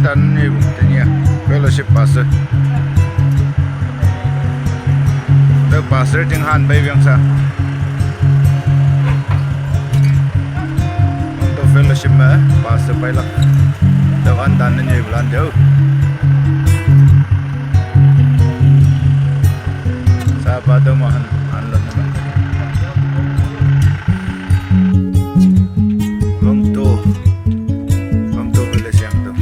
dan ni bu tanya fellowship pastor the pastor jeng han bai biang sa untuk fellowship ma pastor bai lak dawan dan ni bulan jauh sahabat tu mahan anlon wangto village yang tu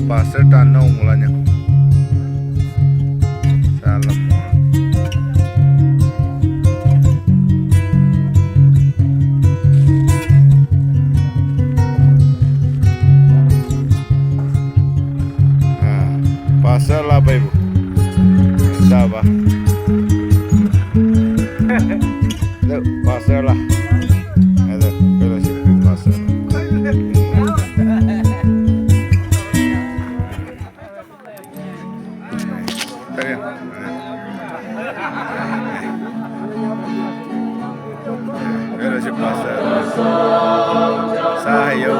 pasir tanah mulanya salam pasir lah ibu sabar tuh pasir lah ada fellowship pasir fellowship pasir sahayu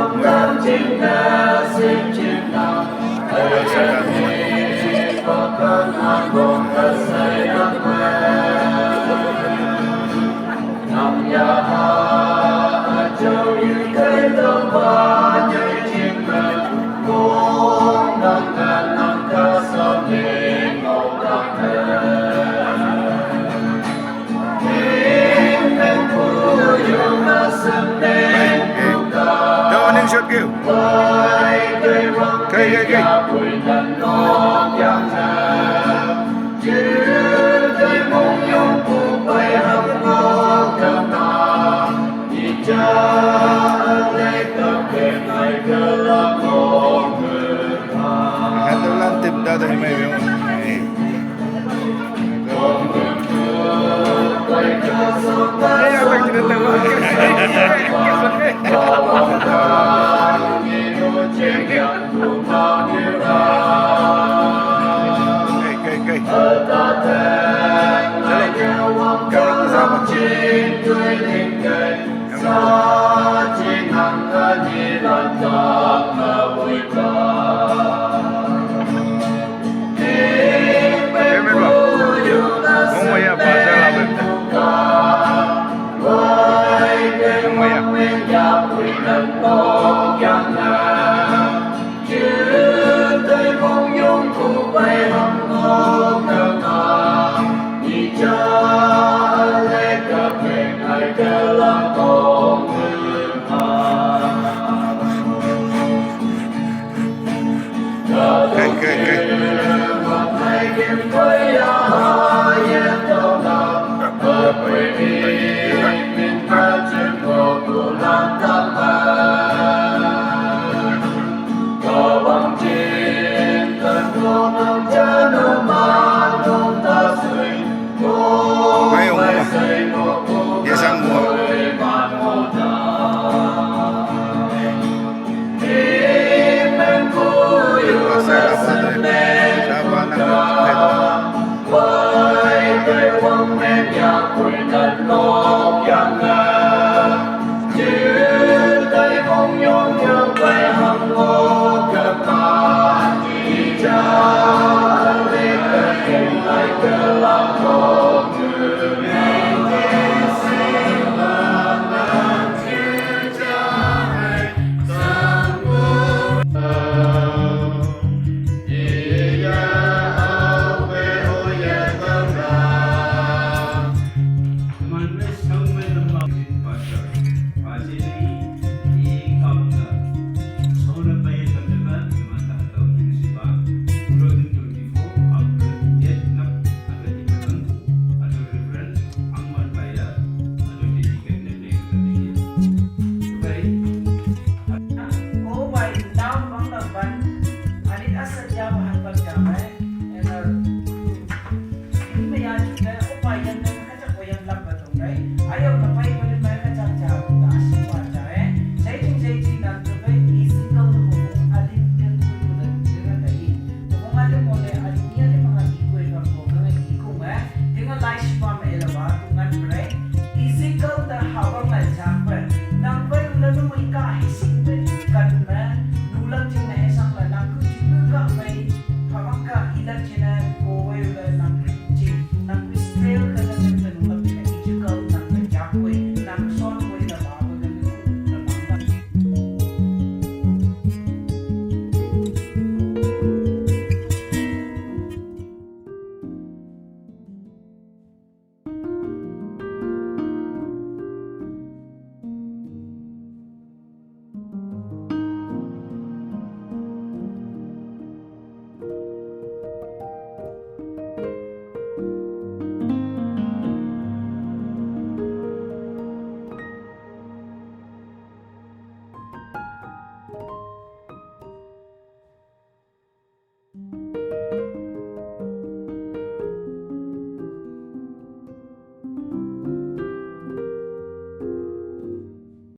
shot kêu cây hãy lan tìm ra đây mày biết không Hãy subscribe cho kênh Ghiền Mì Gõ để không bỏ lỡ